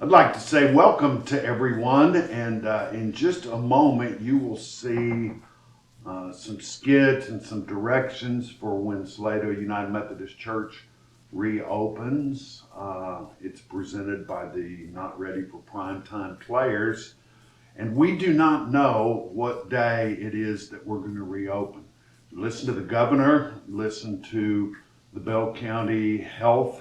I'd like to say welcome to everyone, and in just a moment you will see some skits and some directions for when Salado United Methodist Church reopens. It's presented by the Not Ready for Primetime Players, and we do not know what day it is that we're going to reopen. Listen to the governor, listen to the Bell County health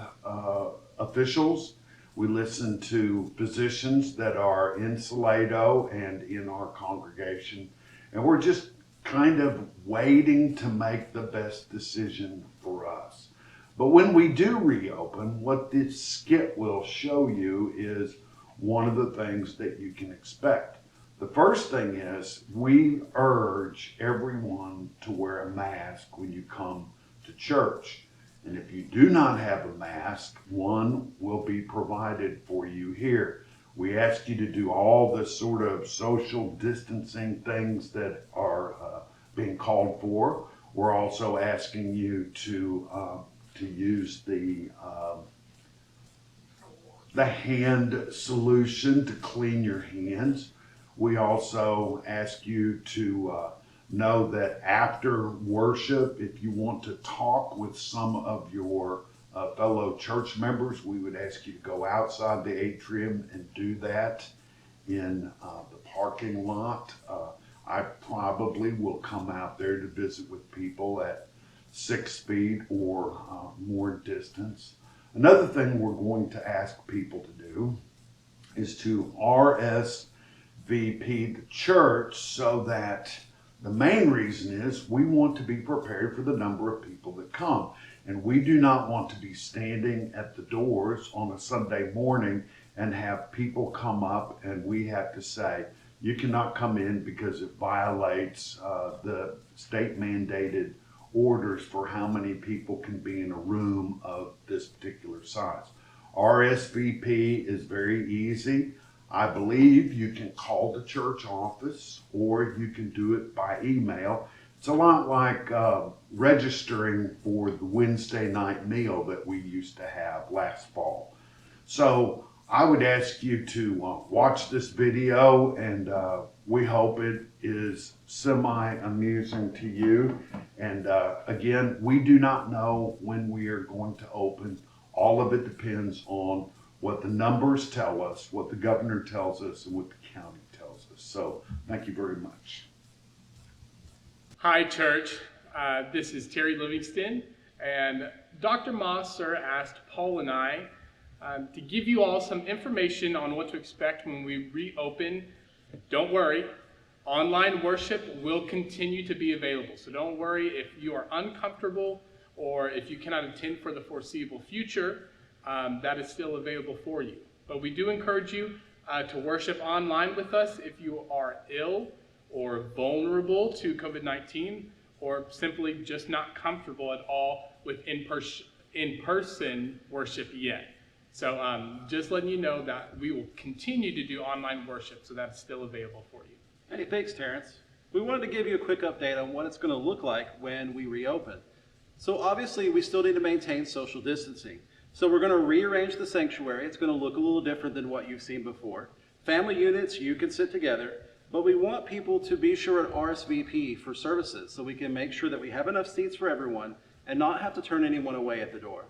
officials. We listen to physicians that are in Salado and in our congregation, and we're just kind of waiting to make the best decision for us. But when we do reopen, what this skit will show you is one of the things that you can expect. The first thing is we urge everyone to wear a mask when you come to church. And if you do not have a mask, one will be provided for you here. We ask you to do all the sort of social distancing things that are being called for. We're also asking you to use the hand solution to clean your hands. We also ask you to know that after worship, if you want to talk with some of your fellow church members, we would ask you to go outside the atrium and do that in the parking lot. I probably will come out there to visit with people at 6 feet or more distance. Another thing we're going to ask people to do is to RSVP the church, so that the main reason is we want to be prepared for the number of people that come. And we do not want to be standing at the doors on a Sunday morning and have people come up and we have to say, you cannot come in because it violates the state mandated orders for how many people can be in a room of this particular size. RSVP is very easy. I believe you can call the church office or you can do it by email. It's a lot like registering for the Wednesday night meal that we used to have last fall. So I would ask you to watch this video, and we hope it is semi-amusing to you. And again, we do not know when we are going to open. All of it depends on what the numbers tell us, what the governor tells us, and what the county tells us. So thank you very much. Hi, church. This is Terry Livingston, and Dr. Moss, sir, asked Paul and I to give you all some information on what to expect when we reopen. Don't worry, online worship will continue to be available. So don't worry if you are uncomfortable or if you cannot attend for the foreseeable future. That is still available for you. But we do encourage you to worship online with us if you are ill or vulnerable to COVID-19, or simply just not comfortable at all with in-person worship yet. So just letting you know that we will continue to do online worship, so that's still available for you. Hey, thanks, Terrence. We wanted to give you a quick update on what it's going to look like when we reopen. So obviously, we still need to maintain social distancing. So we're going to rearrange the sanctuary. It's going to look a little different than what you've seen before. Family units, you can sit together, but we want people to be sure to RSVP for services so we can make sure that we have enough seats for everyone and not have to turn anyone away at the door.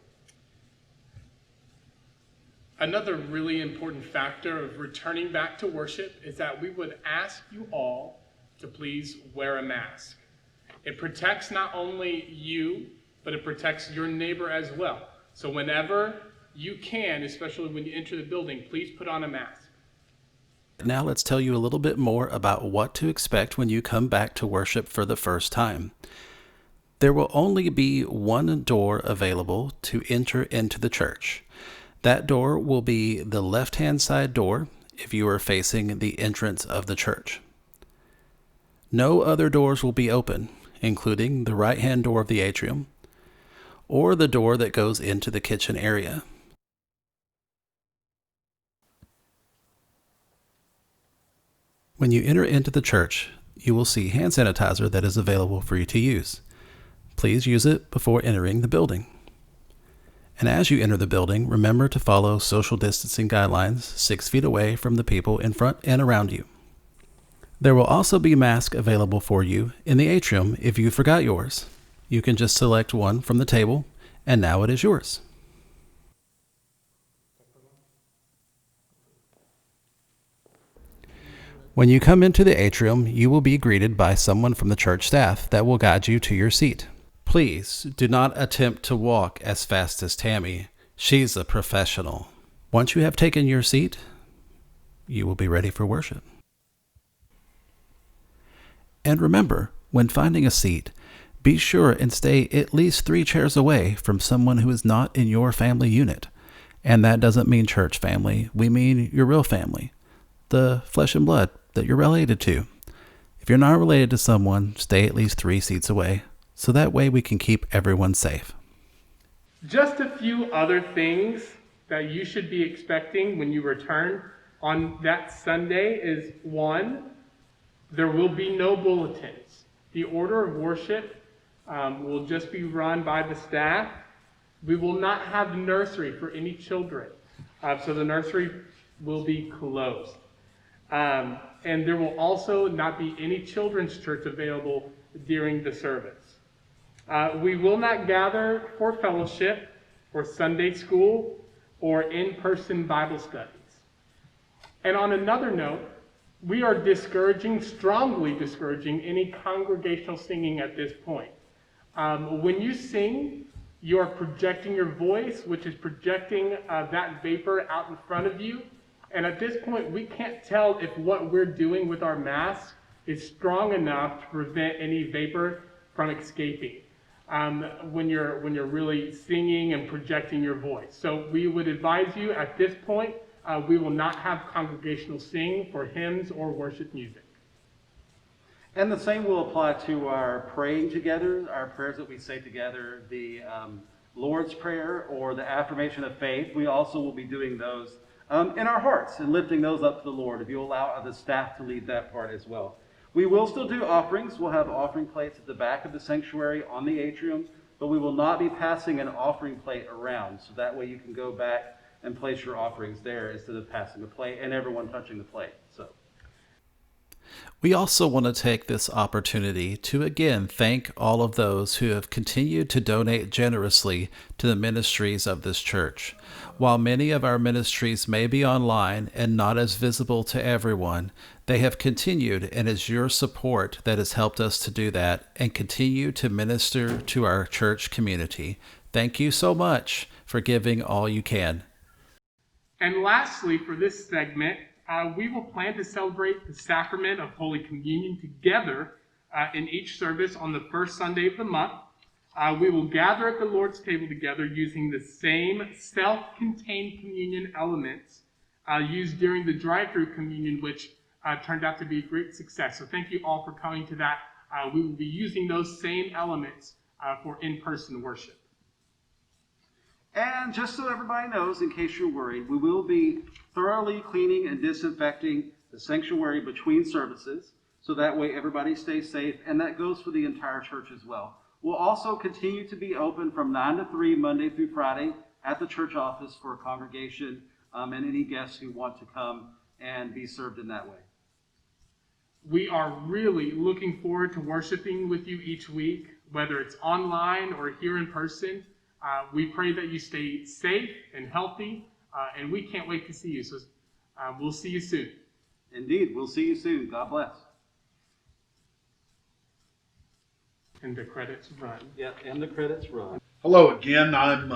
Another really important factor of returning back to worship is that we would ask you all to please wear a mask. It protects not only you, but it protects your neighbor as well. So whenever you can, especially when you enter the building, please put on a mask. Now let's tell you a little bit more about what to expect when you come back to worship for the first time. There will only be one door available to enter into the church. That door will be the left-hand side door if you are facing the entrance of the church. No other doors will be open, including the right-hand door of the atrium, or the door that goes into the kitchen area. When you enter into the church, you will see hand sanitizer that is available for you to use. Please use it before entering the building. And as you enter the building, remember to follow social distancing guidelines 6 feet away from the people in front and around you. There will also be masks available for you in the atrium if you forgot yours. You can just select one from the table, and now it is yours. When you come into the atrium, you will be greeted by someone from the church staff that will guide you to your seat. Please do not attempt to walk as fast as Tammy. She's a professional. Once you have taken your seat, you will be ready for worship. And remember, when finding a seat, be sure and stay at least 3 chairs away from someone who is not in your family unit. And that doesn't mean church family. We mean your real family, the flesh and blood that you're related to. If you're not related to someone, stay at least 3 seats away, so that way we can keep everyone safe. Just a few other things that you should be expecting when you return on that Sunday is 1, there will be no bulletins. The order of worship will just be run by the staff. We will not have nursery for any children, so the nursery will be closed. And there will also not be any children's church available during the service. We will not gather for fellowship, or Sunday school, or in-person Bible studies. And on another note, we are strongly discouraging any congregational singing at this point. When you sing, you are projecting your voice, which is projecting that vapor out in front of you. And at this point, we can't tell if what we're doing with our masks is strong enough to prevent any vapor from escaping when you're really singing and projecting your voice. So we would advise you at this point, we will not have congregational sing for hymns or worship music. And the same will apply to our praying together, our prayers that we say together, the Lord's Prayer or the affirmation of faith. We also will be doing those in our hearts and lifting those up to the Lord, if you allow the staff to lead that part as well. We will still do offerings. We'll have offering plates at the back of the sanctuary on the atrium, but we will not be passing an offering plate around, so that way you can go back and place your offerings there instead of passing the plate and everyone touching the plate. So we also want to take this opportunity to again thank all of those who have continued to donate generously to the ministries of this church. While many of our ministries may be online and not as visible to everyone, they have continued, and it's your support that has helped us to do that and continue to minister to our church community. Thank you so much for giving all you can. And lastly, for this segment, we will plan to celebrate the sacrament of Holy Communion together in each service on the first Sunday of the month. We will gather at the Lord's table together using the same self-contained communion elements used during the drive-through communion, which turned out to be a great success. So thank you all for coming to that. We will be using those same elements for in-person worship. And just so everybody knows, in case you're worried, we will be thoroughly cleaning and disinfecting the sanctuary between services, so that way everybody stays safe, and that goes for the entire church as well. We'll also continue to be open from 9 to 3, Monday through Friday, at the church office for a congregation and any guests who want to come and be served in that way. We are really looking forward to worshiping with you each week, whether it's online or here in person. We pray that you stay safe and healthy, and we can't wait to see you. So we'll see you soon. Indeed, we'll see you soon. God bless. And the credits run. Yep, and the credits run. Hello again. I'm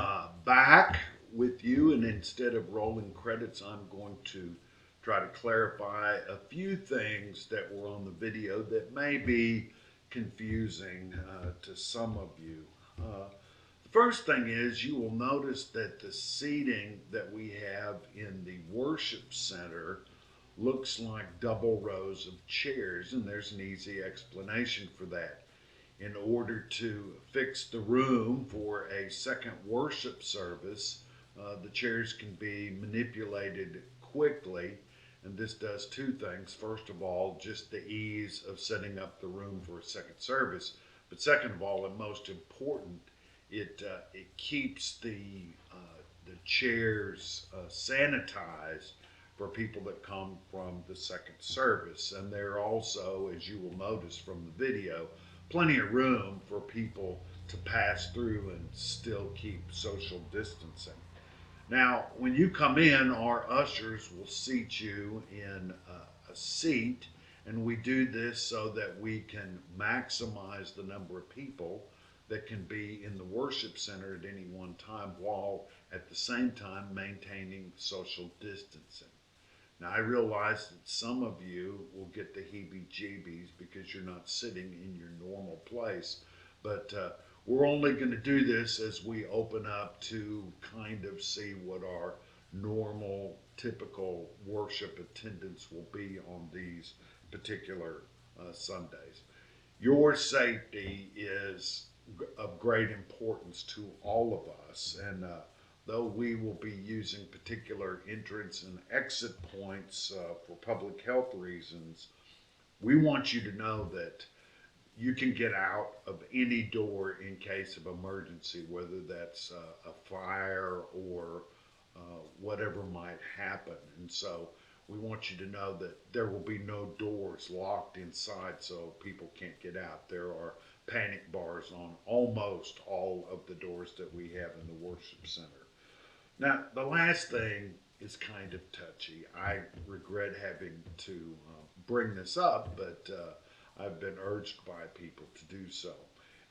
back with you, and instead of rolling credits, I'm going to try to clarify a few things that were on the video that may be confusing to some of you. The first thing is you will notice that the seating that we have in the worship center looks like double rows of chairs, and there's an easy explanation for that. In order to fix the room for a second worship service, the chairs can be manipulated quickly, and this does two things. First of all, just the ease of setting up the room for a second service, but second of all, and most important, It keeps the chairs sanitized for people that come from the second service. And there are also, as you will notice from the video, plenty of room for people to pass through and still keep social distancing. Now, when you come in, our ushers will seat you in a seat, and we do this so that we can maximize the number of people that can be in the worship center at any one time, while at the same time maintaining social distancing. Now, I realize that some of you will get the heebie-jeebies because you're not sitting in your normal place, but we're only going to do this as we open up to kind of see what our normal, typical worship attendance will be on these particular Sundays. Your safety is of great importance to all of us, and though we will be using particular entrance and exit points for public health reasons, we want you to know that you can get out of any door in case of emergency, whether that's a fire or whatever might happen. And so we want you to know that there will be no doors locked inside so people can't get out. There are panic bars on almost all of the doors that we have in the worship center. Now, the last thing is kind of touchy. I regret having to bring this up, but I've been urged by people to do so.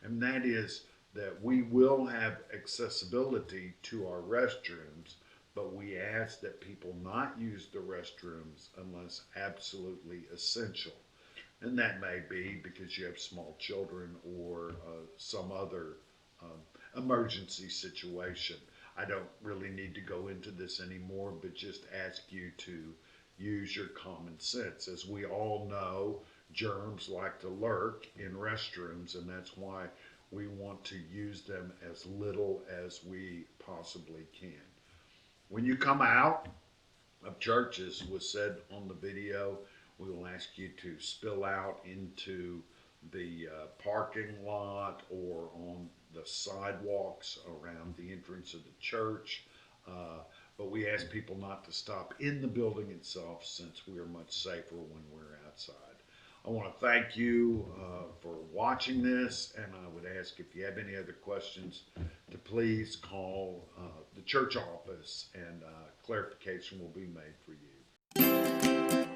And that is that we will have accessibility to our restrooms, but we ask that people not use the restrooms unless absolutely essential. And that may be because you have small children or some other emergency situation. I don't really need to go into this anymore, but just ask you to use your common sense. As we all know, germs like to lurk in restrooms, and that's why we want to use them as little as we possibly can. When you come out of church, as was said on the video, we will ask you to spill out into the parking lot or on the sidewalks around the entrance of the church. But we ask people not to stop in the building itself, since we are much safer when we're outside. I want to thank you for watching this, and I would ask, if you have any other questions, to please call the church office, and clarification will be made for you.